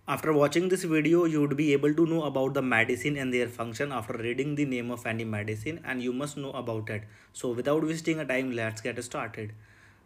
After watching this video, you would be able to know about the medicine and their function after reading the name of any medicine, and you must know about it. So without wasting a time, let's get started.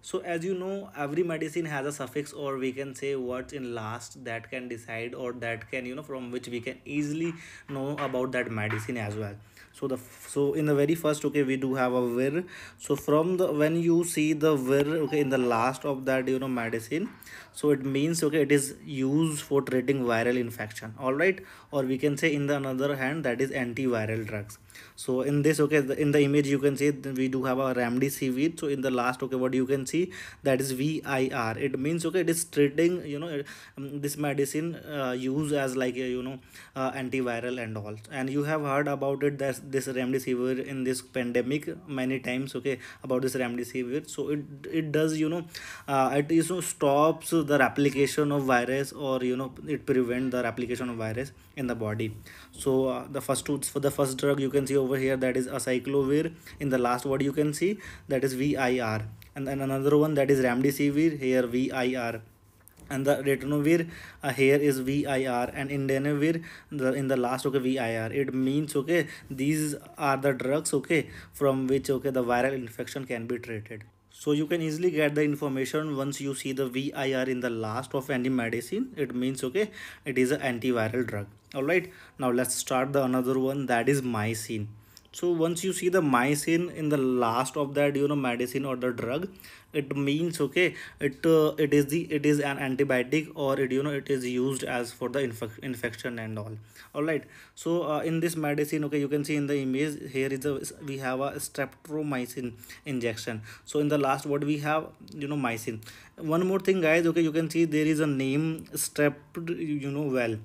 So as you know, every medicine has a suffix, or we can say words in last that can decide, or that can, from which we can easily know about that medicine as well. So in the very first, okay, we do have a vir. So from the when you see the vir, okay, in the last of that, medicine, so it means, okay, it is used for treating viral infection, all right. Or we can say, in the another hand, that is antiviral drugs. So in this, okay, in the image you can see we do have a remdesivir. So in the last, okay, what you can see, that is vir. It means, okay, it is treating, this medicine used as like a, antiviral and all. And you have heard about it, that this remdesivir in this pandemic many times, okay, about this remdesivir. So it does, it stops the replication of virus, or it prevent the replication of virus in the body. So for the first drug you can see over here, that is acyclovir. In the last, what you can see, that is vir. And then another one, that is remdesivir, here vir. And the ritonavir, here is vir. And indenavir, in the last, okay, vir. It means, okay, these are the drugs, okay, from which, okay, the viral infection can be treated. So you can easily get the information once you see the vir in the last of any medicine. It means, okay, it is an antiviral drug. All right, now let's start the another one, that is mycin. So once you see the mycin in the last of that, medicine or the drug, it means, okay, it is an antibiotic, or it, it is used as for the infection and all right. So in this medicine, okay, you can see in the image, here is a we have a streptomycin injection. So in the last, what we have, mycin. One more thing, guys, okay, you can see there is a name strep, well,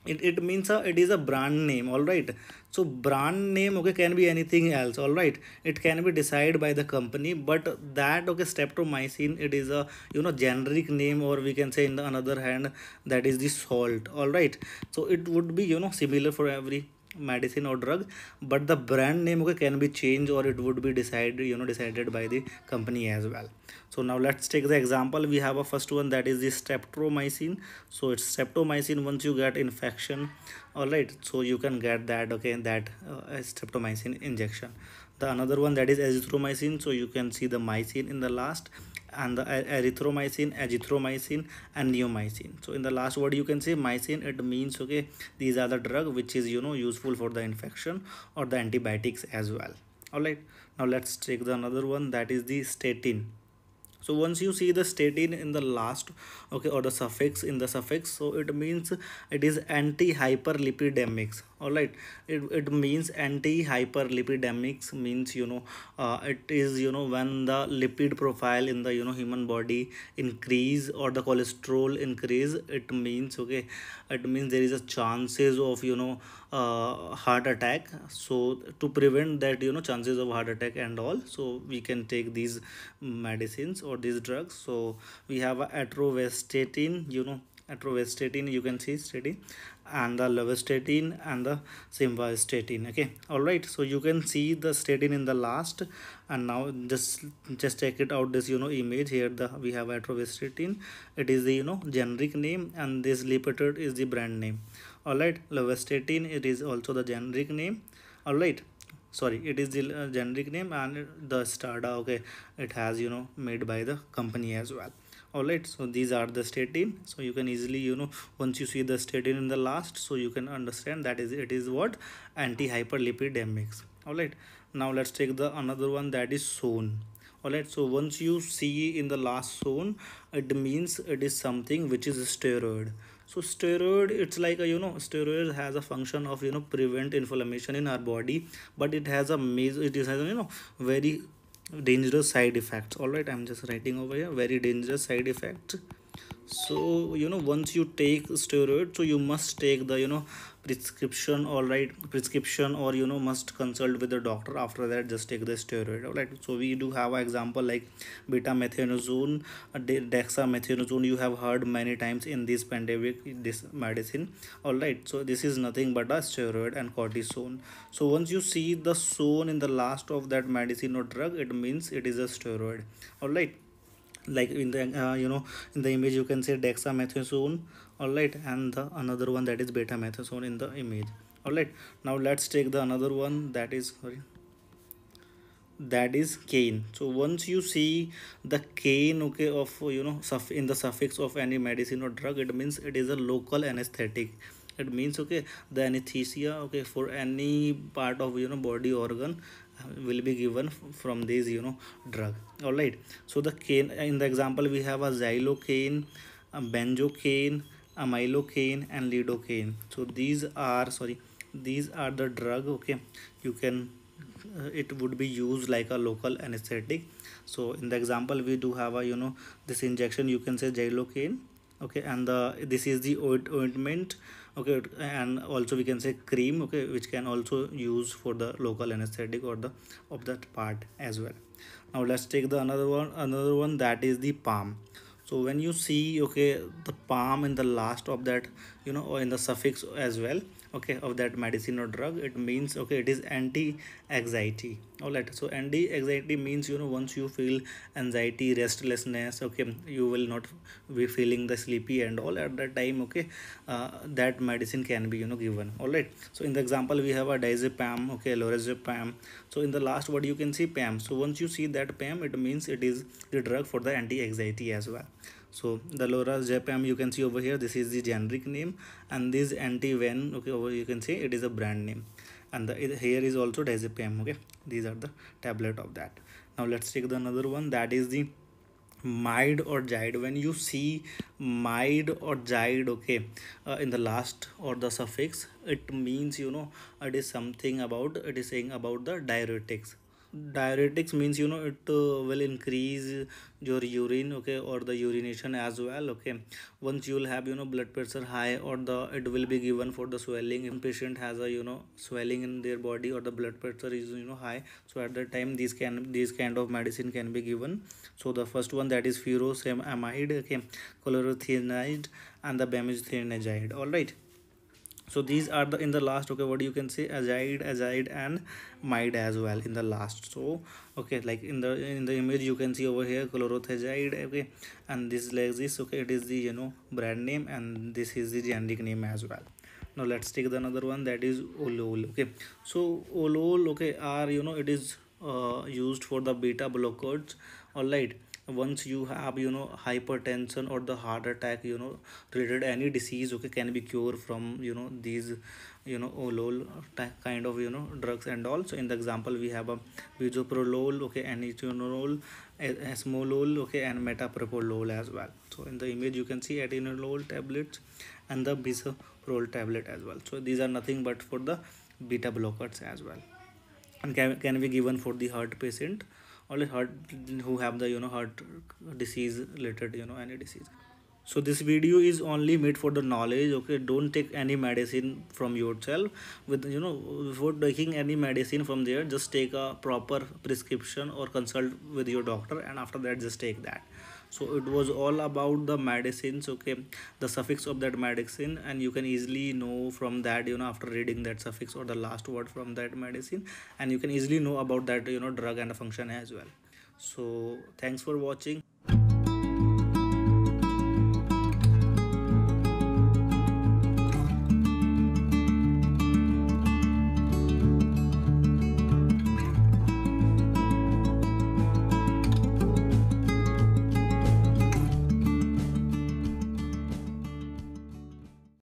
it means it is a brand name, all right. So brand name, okay, can be anything else, all right. It can be decided by the company, but that, okay, streptomycin, it is a, generic name, or we can say, in the another hand, that is the salt, all right. So it would be, similar for every medicine or drug, but the brand name, okay, can be changed, or it would be decided by the company as well. So now let's take the example. We have a first one, that is the streptomycin. So it's streptomycin. Once you get infection, all right, so you can get that, okay, that streptomycin injection. The another one, that is azithromycin. So you can see the mycin in the last, and the erythromycin, azithromycin, and neomycin. So in the last, what you can say, mycin, it means, okay, these are the drug which is, useful for the infection or the antibiotics as well. All right, now let's take the another one, that is the statin. So once you see the statin in the last, okay, or the suffix in the suffix, so it means it is anti-hyperlipidemics, all right. It means anti-hyperlipidemics means, it is, when the lipid profile in the, human body increase, or the cholesterol increase, it means, okay, it means there is a chances of, heart attack. So to prevent that, chances of heart attack and all, so we can take these medicines or these drugs. So we have a atorvastatin, atorvastatin, you can see statin, and the lovastatin, and the simvastatin, okay, all right. So you can see the statin in the last. And now just check it out, this, image here, the we have atorvastatin. It is the, generic name, and this lipitor is the brand name, all right. Lovastatin, it is also the generic name, all right. Sorry, it is the generic name, and the STADA, okay, it has, made by the company as well, all right. So these are the statin. So you can easily, once you see the statin in the last, so you can understand that is it is what, anti-hyperlipidemics, all right. Now let's take the another one, that is zone, all right. So once you see in the last zone, it means it is something which is a steroid. So steroid, it's like a, steroid has a function of, prevent inflammation in our body, but it has a major, it has a, very dangerous side effects, all right. I'm just writing over here, very dangerous side effects. So once you take steroid, so you must take the, prescription, all right, prescription, or must consult with the doctor. After that, just take the steroid, all right. So we do have an example like beta-methanazone, dexamethasone. You have heard many times in this pandemic, this medicine, all right. So this is nothing but a steroid and cortisone. So once you see the zone in the last of that medicine or drug, it means it is a steroid, all right. Like in the, in the image, you can say dexamethasone, All right, and the another one that is betamethasone in the image. All right, now let's take the another one that is, sorry, that is cane. So once you see the cane, okay, of in the suffix of any medicine or drug, it means it is a local anesthetic. It means, okay, the anesthesia, okay, for any part of body organ will be given from this drug. All right, so the cane in the example we have a xylocaine, a benzocaine, a milocaine, and lidocaine. So these are, sorry, these are the drug, okay, you can it would be used like a local anesthetic. So in the example we do have a this injection, you can say xylocaine, okay, and the this is the ointment, okay, and also we can say cream, okay, which can also use for the local anesthetic or the of that part as well. Now let's take the another one that is the palm. So when you see, okay, the palm in the last of that or in the suffix as well, okay, of that medicine or drug, it means, okay, it is anti anxiety. All right, so anti anxiety means once you feel anxiety, restlessness, okay, you will not be feeling the sleepy and all at that time, okay, that medicine can be given. All right, so in the example we have a diazepam, okay, lorazepam. So in the last word you can see pam. So once you see that pam, it means it is the drug for the anti anxiety as well. So the lorazepam, you can see over here, this is the generic name, and this anti-ven, okay, over you can see it is a brand name, and here is also diazepam, okay. These are the tablet of that. Now let's take the another one that is the mide or jide. When you see mide or jide, okay, in the last or the suffix, it means it is something about, it is saying about the diuretics. Diuretics means it will increase your urine, okay, or the urination as well, okay. Once you will have blood pressure high, or the it will be given for the swelling. If patient has a swelling in their body, or the blood pressure is high, so at that time these kind of medicine can be given. So the first one that is furosemide, okay, chlorothianide, and the bemethizide. All right, so these are the in the last, okay, what you can say, azide and mide as well in the last. So okay, like in the image you can see over here chlorothiazide, okay, and this like this, okay, it is the brand name, and this is the generic name as well. Now let's take the another one that is olol, okay. So olol, okay, are it is used for the beta blockers. All right, once you have hypertension or the heart attack related any disease, okay, can be cured from these olol kind of drugs and all. So in the example we have a bisoprolol, okay, atenolol, esmolol, okay, and metoprolol as well. So in the image you can see atenolol tablets and the bisoprolol tablet as well. So these are nothing but for the beta blockers as well, and can be given for the heart patient, or heart who have the heart disease related any disease. So this video is only made for the knowledge, okay. Don't take any medicine from yourself. With before taking any medicine from there, just take a proper prescription or consult with your doctor, and after that just take that. So it was all about the medicines, okay, the suffix of that medicine, and you can easily know from that after reading that suffix or the last word from that medicine, and you can easily know about that drug and function as well. So thanks for watching.